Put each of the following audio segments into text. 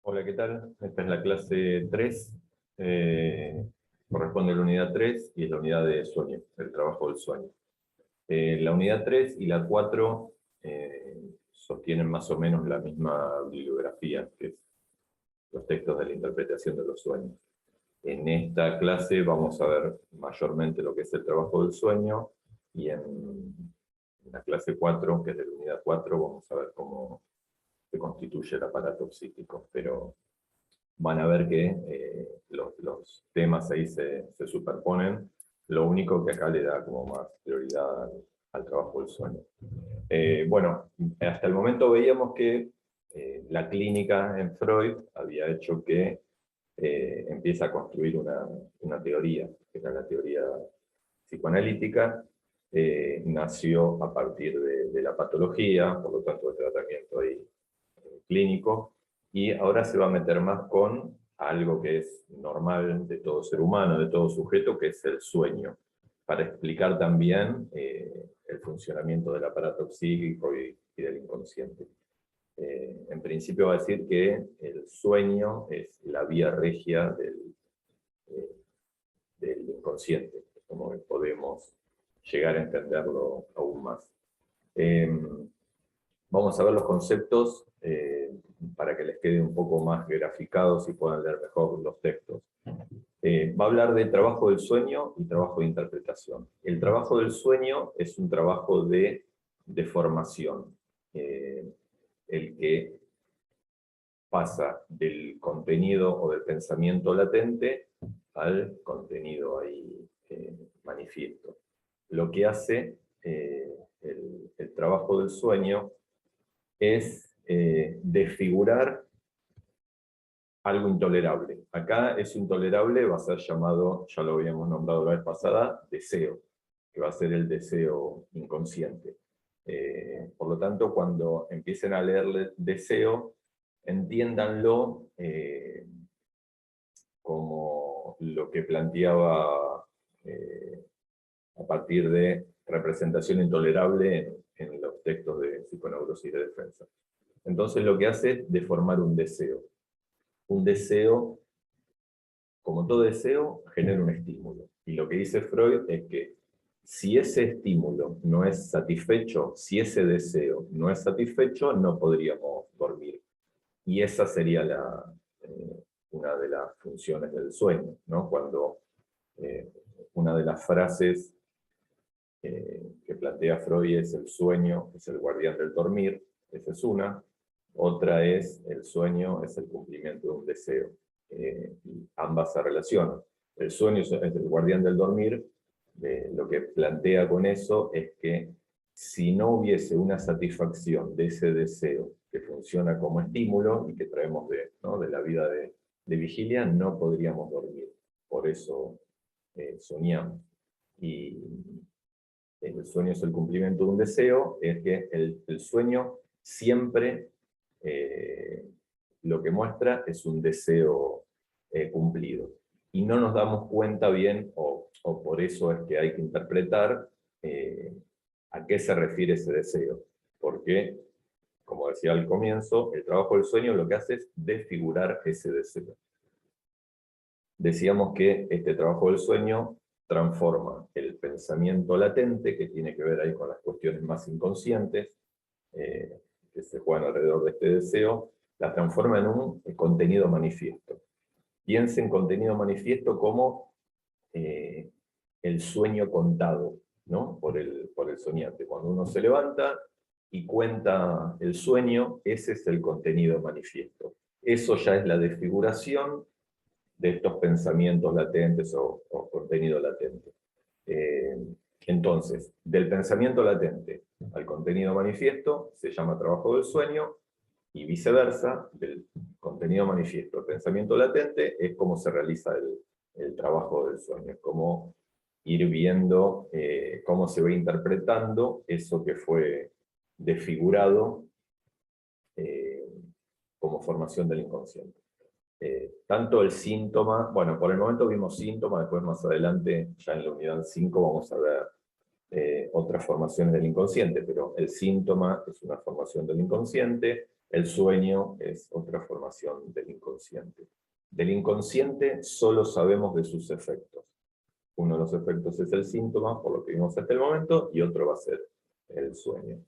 Hola, ¿qué tal? Esta es la clase 3, corresponde a la unidad 3 y es la unidad de sueño, el trabajo del sueño. La unidad 3 y la 4 sostienen más o menos la misma bibliografía, que es los textos de la interpretación de los sueños. En esta clase vamos a ver mayormente lo que es el trabajo del sueño, y en la clase 4, que es de la unidad 4, vamos a ver cómo se constituye el aparato psíquico, pero van a ver que los temas ahí se superponen. Lo único que acá le da como más prioridad al trabajo del sueño. Bueno, hasta el momento veíamos que la clínica en Freud había hecho que empieza a construir una teoría, que era la teoría psicoanalítica. Nació a partir de la patología, por lo tanto el tratamiento ahí, clínico, y ahora se va a meter más con algo que es normal de todo ser humano, de todo sujeto, que es el sueño, para explicar también el funcionamiento del aparato psíquico y del inconsciente. En principio va a decir que el sueño es la vía regia del inconsciente, como podemos llegar a entenderlo aún más. Vamos a ver los conceptos para que les quede un poco más graficados y puedan leer mejor los textos. Va a hablar de trabajo del sueño y trabajo de interpretación. El trabajo del sueño es un trabajo de formación, el que pasa del contenido o del pensamiento latente al contenido ahí manifiesto. Lo que hace el trabajo del sueño es desfigurar algo intolerable. Acá es intolerable, va a ser llamado, ya lo habíamos nombrado la vez pasada, deseo, que va a ser el deseo inconsciente. Por lo tanto, cuando empiecen a leerle deseo, entiéndanlo como lo que planteaba a partir de representación intolerable en los textos de psiconeurosis de defensa. Entonces lo que hace es deformar un deseo. Un deseo, como todo deseo, genera un estímulo. Y lo que dice Freud es que si ese estímulo no es satisfecho, si ese deseo no es satisfecho, no podríamos dormir. Y esa sería una de las funciones del sueño, ¿no? Cuando una de las frases que plantea Freud es: el sueño es el guardián del dormir. Esa es una. Otra es: el sueño es el cumplimiento de un deseo. Y ambas se relacionan. El sueño es el guardián del dormir. Lo que plantea con eso es que si no hubiese una satisfacción de ese deseo que funciona como estímulo y que traemos ¿no?, de la vida de vigilia, no podríamos dormir. Por eso soñamos. Y el sueño es el cumplimiento de un deseo, es que el sueño siempre lo que muestra es un deseo cumplido. Y no nos damos cuenta bien, o por eso es que hay que interpretar a qué se refiere ese deseo. Porque, como decía al comienzo, el trabajo del sueño lo que hace es desfigurar ese deseo. Decíamos que este trabajo del sueño transforma el pensamiento latente, que tiene que ver ahí con las cuestiones más inconscientes, que se juegan alrededor de este deseo, la transforma en un contenido manifiesto. Piensa en contenido manifiesto como el sueño contado, ¿no?, por el soñante. Cuando uno se levanta y cuenta el sueño, ese es el contenido manifiesto. Eso ya es la desfiguración de estos pensamientos latentes o contenido latente. Entonces, del pensamiento latente al contenido manifiesto se llama trabajo del sueño, y viceversa, del contenido manifiesto al pensamiento latente es como se realiza el trabajo del sueño. Es como ir viendo cómo se va interpretando eso que fue desfigurado como formación del inconsciente. Tanto el síntoma, bueno, por el momento vimos síntomas, después más adelante, ya en la unidad 5, vamos a ver otras formaciones del inconsciente, pero el síntoma es una formación del inconsciente, El sueño es otra formación del inconsciente. Del inconsciente solo sabemos de sus efectos. Uno de los efectos es el síntoma, por lo que vimos hasta el momento, y otro va a ser el sueño.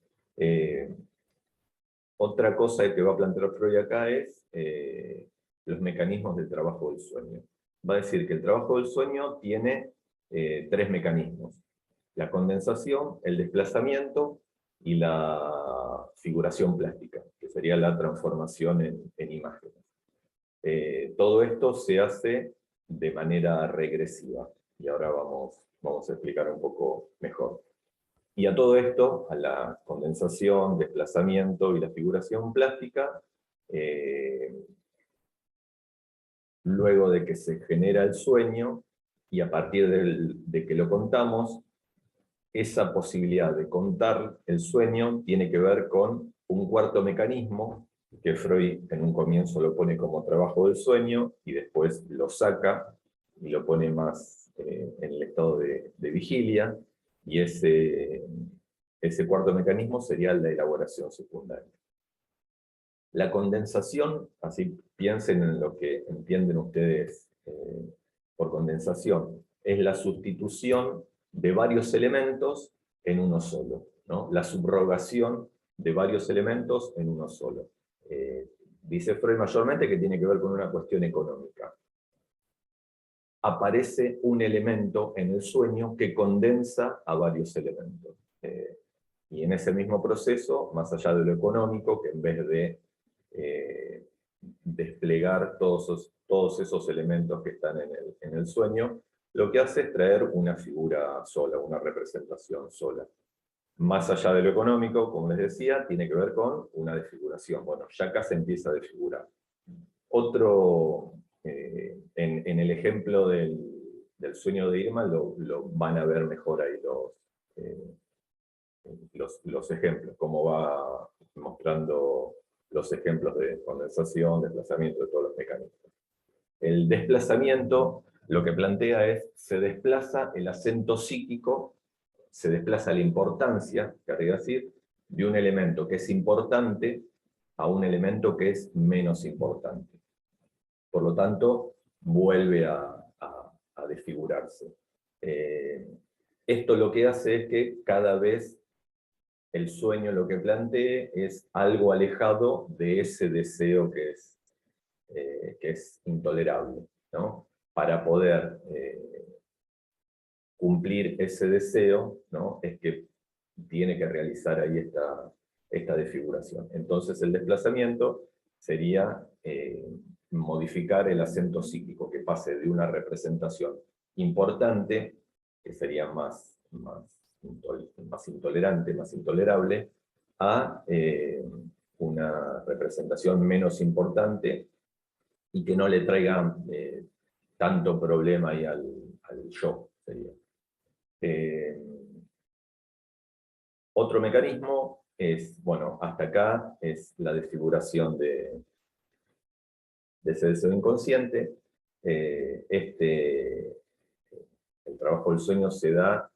Otra cosa que va a plantear Freud acá es los mecanismos del trabajo del sueño. Va a decir que el trabajo del sueño tiene 3 mecanismos: la condensación, el desplazamiento y la figuración plástica, que sería la transformación en imágenes. Todo esto se hace de manera regresiva, y ahora vamos a explicar un poco mejor. Y a todo esto, a la condensación, desplazamiento y la figuración plástica, luego de que se genera el sueño, y a partir de que lo contamos, esa posibilidad de contar el sueño tiene que ver con un cuarto mecanismo, que Freud en un comienzo lo pone como trabajo del sueño, y después lo saca y lo pone más en el estado de vigilia, y ese cuarto mecanismo sería la elaboración secundaria. La condensación, así piensen en lo que entienden ustedes por condensación, es la sustitución de varios elementos en uno solo, ¿no? La subrogación de varios elementos en uno solo. Dice Freud mayormente que tiene que ver con una cuestión económica. Aparece un elemento en el sueño que condensa a varios elementos. Y en ese mismo proceso, más allá de lo económico, que en vez de desplegar todos esos elementos que están en el sueño, lo que hace es traer una figura sola, una representación sola. Más allá de lo económico, como les decía, tiene que ver con una desfiguración. Bueno, ya acá se empieza a desfigurar. En el ejemplo del sueño de Irma, lo van a ver mejor ahí los ejemplos, cómo va mostrando los ejemplos de condensación, desplazamiento, de todos los mecanismos. El desplazamiento lo que plantea es, se desplaza el acento psíquico, se desplaza la importancia, querría decir, de un elemento que es importante a un elemento que es menos importante. Por lo tanto, vuelve a desfigurarse. Esto lo que hace es que cada vez el sueño lo que plantee es algo alejado de ese deseo que es intolerable, ¿no? Para poder cumplir ese deseo, ¿no? Es que tiene que realizar ahí esta desfiguración. Entonces el desplazamiento sería modificar el acento psíquico, que pase de una representación importante, que sería más intolerante, más intolerable, a una representación menos importante y que no le traiga tanto problema ahí al yo, sería. Otro mecanismo es, bueno, hasta acá es la desfiguración de ese deseo inconsciente. El trabajo del sueño se da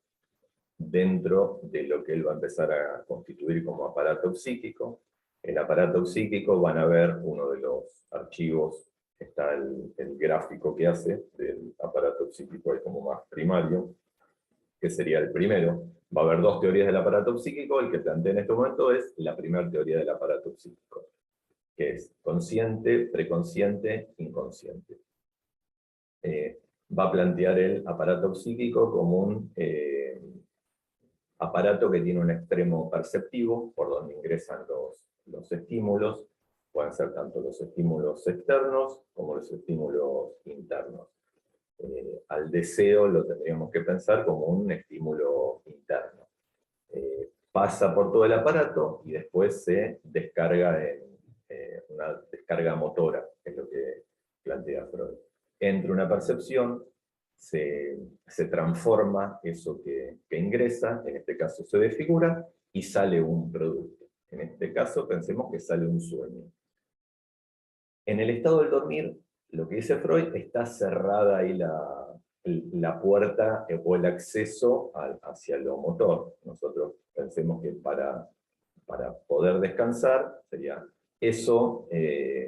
dentro de lo que él va a empezar a constituir como aparato psíquico. El aparato psíquico, van a ver uno de los archivos, está el gráfico que hace del aparato psíquico, ahí como más primario, que sería el primero. Va a haber 2 teorías del aparato psíquico. El que plantea en este momento es la primera teoría del aparato psíquico, que es consciente, preconsciente, inconsciente. Va a plantear el aparato psíquico como un aparato que tiene un extremo perceptivo, por donde ingresan los estímulos. Pueden ser tanto los estímulos externos como los estímulos internos. Al deseo lo tendríamos que pensar como un estímulo interno. Pasa por todo el aparato y después se descarga en una descarga motora, que es lo que plantea Freud. Entra una percepción, se transforma eso que ingresa, en este caso se desfigura, y sale un producto. En este caso pensemos que sale un sueño. En el estado del dormir, lo que dice Freud, está cerrada ahí la puerta o el acceso hacia lo motor. Nosotros pensemos que para poder descansar sería eso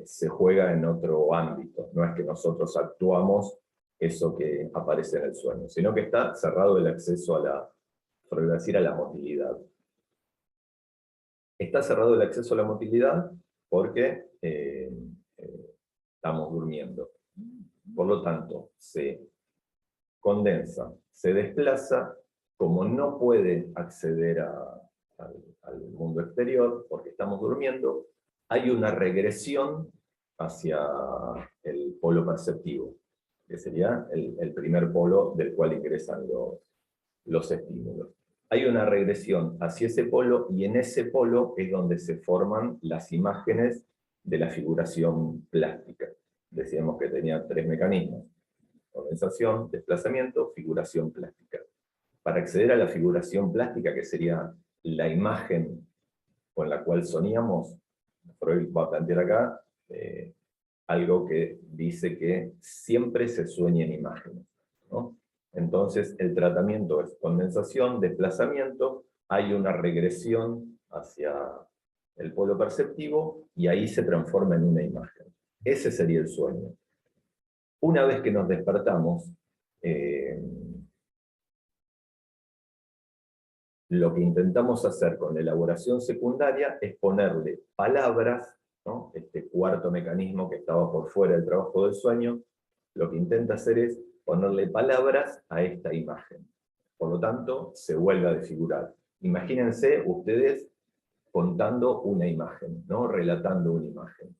se juega en otro ámbito. No es que nosotros actuamos eso que aparece en el sueño, sino que está cerrado el acceso a la, por decir, a la motilidad. Está cerrado el acceso a la motilidad porque estamos durmiendo. Por lo tanto, se condensa, se desplaza, como no puede acceder al mundo exterior porque estamos durmiendo, hay una regresión hacia el polo perceptivo, que sería el primer polo del cual ingresan los estímulos. Hay una regresión hacia ese polo, y en ese polo es donde se forman las imágenes de la figuración plástica. Decíamos que tenía 3 mecanismos: condensación, desplazamiento, figuración plástica. Para acceder a la figuración plástica, que sería la imagen con la cual soñamos, Freud va a plantear acá algo que dice que siempre se sueña en imágenes, ¿no? Entonces, el tratamiento es condensación, desplazamiento, hay una regresión hacia el polo perceptivo, y ahí se transforma en una imagen. Ese sería el sueño. Una vez que nos despertamos, lo que intentamos hacer con la elaboración secundaria es ponerle palabras, ¿no? Este cuarto mecanismo que estaba por fuera del trabajo del sueño, lo que intenta hacer es ponerle palabras a esta imagen. Por lo tanto, se vuelve a desfigurar. Imagínense ustedes contando una imagen, ¿no? Relatando una imagen,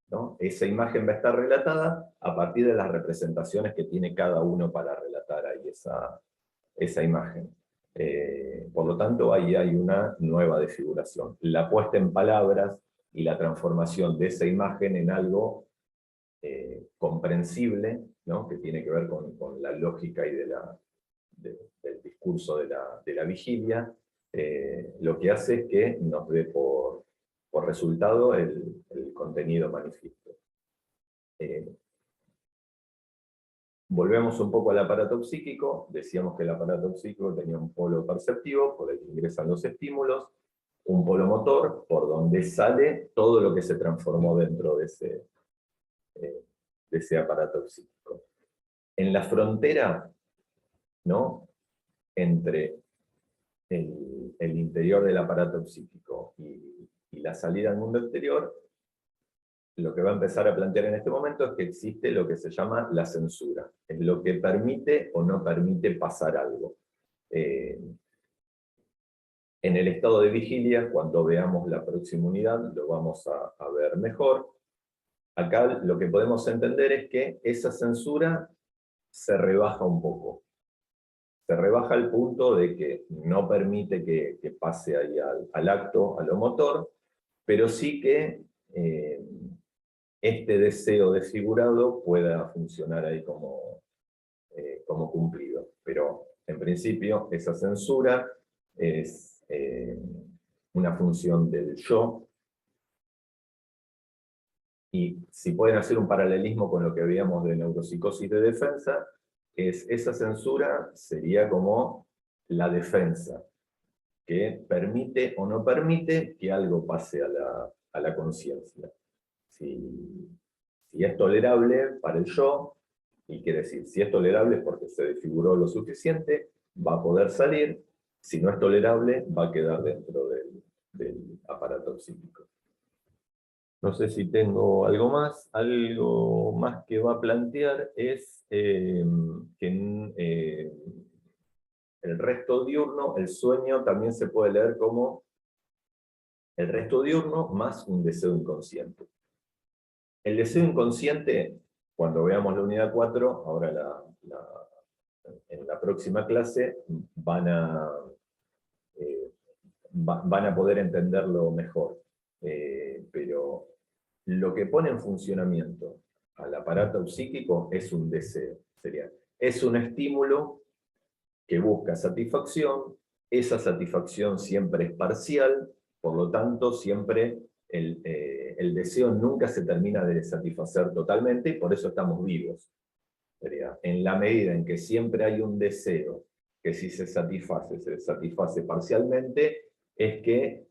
¿no? Esa imagen va a estar relatada a partir de las representaciones que tiene cada uno para relatar ahí esa imagen. Por lo tanto, ahí hay una nueva desfiguración. La puesta en palabras y la transformación de esa imagen en algo comprensible, ¿no? Que tiene que ver con la lógica y del discurso de la vigilia, lo que hace es que nos dé por resultado el contenido manifiesto. Volvemos un poco al aparato psíquico. Decíamos que el aparato psíquico tenía un polo perceptivo, por el que ingresan los estímulos, un polo motor, por donde sale todo lo que se transformó dentro de ese aparato psíquico. En la frontera, ¿no?, entre el interior del aparato psíquico y la salida al mundo exterior, lo que va a empezar a plantear en este momento es que existe lo que se llama la censura. Es lo que permite o no permite pasar algo. En el estado de vigilia, cuando veamos la próxima unidad, lo vamos a ver mejor. Acá lo que podemos entender es que esa censura se rebaja un poco. Se rebaja al punto de que no permite que pase ahí al acto, a lo motor, pero sí que este deseo desfigurado pueda funcionar ahí como cumplido. Pero en principio esa censura es una función del yo, y si pueden hacer un paralelismo con lo que veíamos de neuropsicosis de defensa, esa censura sería como la defensa, que permite o no permite que algo pase a la conciencia. Si es tolerable para el yo, y quiere decir, si es tolerable porque se desfiguró lo suficiente, va a poder salir. Si no es tolerable, va a quedar dentro del aparato psíquico. No sé si tengo algo más. Algo más que va a plantear es que en el resto diurno, el sueño también se puede leer como el resto diurno más un deseo inconsciente. El deseo inconsciente, cuando veamos la unidad 4, ahora en la próxima clase, van a poder entenderlo mejor. Pero lo que pone en funcionamiento al aparato psíquico es un deseo. Es un estímulo que busca satisfacción. Esa satisfacción siempre es parcial, por lo tanto siempre el deseo nunca se termina de satisfacer totalmente, y por eso estamos vivos. En la medida en que siempre hay un deseo que si se satisface parcialmente, es que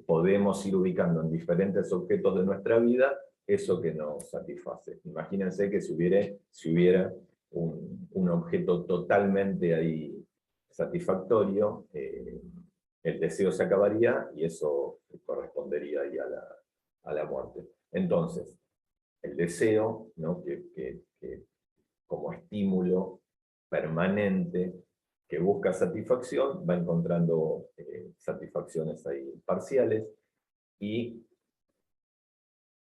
podemos ir ubicando en diferentes objetos de nuestra vida eso que nos satisface. Imagínense que si hubiera un objeto totalmente ahí satisfactorio, el deseo se acabaría y eso correspondería ahí a la muerte. Entonces, el deseo, ¿no? que como estímulo permanente que busca satisfacción, va encontrando satisfacciones ahí parciales, y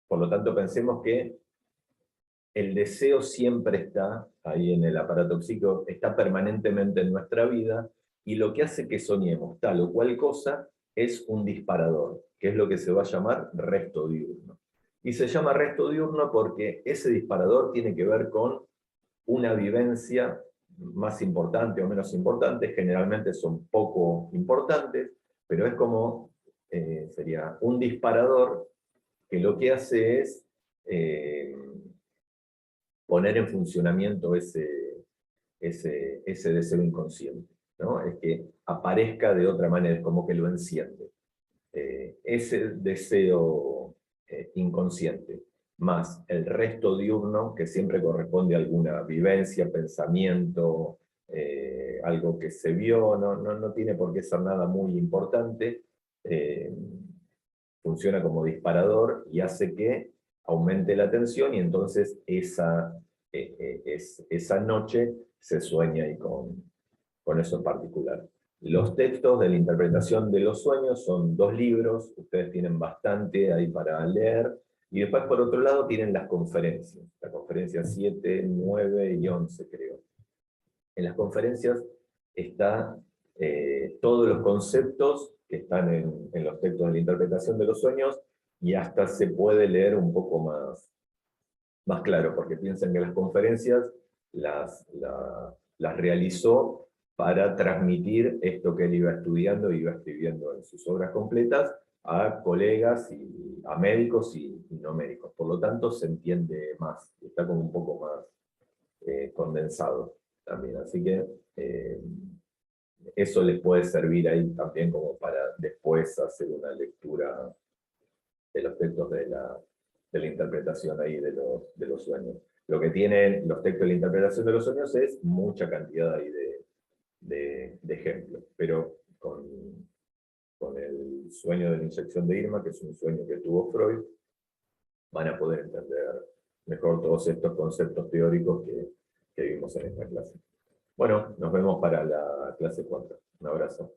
por lo tanto pensemos que el deseo siempre está ahí en el aparato psíquico, está permanentemente en nuestra vida, y lo que hace que soñemos tal o cual cosa es un disparador, que es lo que se va a llamar resto diurno. Y se llama resto diurno porque ese disparador tiene que ver con una vivencia más importante o menos importante, generalmente son poco importantes, pero es como, sería un disparador que lo que hace es poner en funcionamiento ese deseo inconsciente, ¿no? Es que aparezca de otra manera, es como que lo enciende. Ese deseo inconsciente, más el resto diurno, que siempre corresponde a alguna vivencia, pensamiento, algo que se vio, no tiene por qué ser nada muy importante, funciona como disparador y hace que aumente la tensión, y entonces esa noche se sueña ahí con eso en particular. Los textos de la interpretación de los sueños son 2 libros, ustedes tienen bastante ahí para leer, y después por otro lado tienen las conferencias, la conferencia 7, 9 y 11 creo. En las conferencias están todos los conceptos que están en los textos de la interpretación de los sueños, y hasta se puede leer un poco más claro, porque piensen que las conferencias las realizó para transmitir esto que él iba estudiando y iba escribiendo en sus obras completas a colegas, y a médicos y no médicos. Por lo tanto, se entiende más, está como un poco más condensado también. Así que eso les puede servir ahí también como para después hacer una lectura de los textos de la interpretación ahí de los sueños. Lo que tienen los textos de la interpretación de los sueños es mucha cantidad ahí de ejemplos, pero con el sueño de la inyección de Irma, que es un sueño que tuvo Freud, van a poder entender mejor todos estos conceptos teóricos que vimos en esta clase. Bueno, nos vemos para la clase 4. Un abrazo.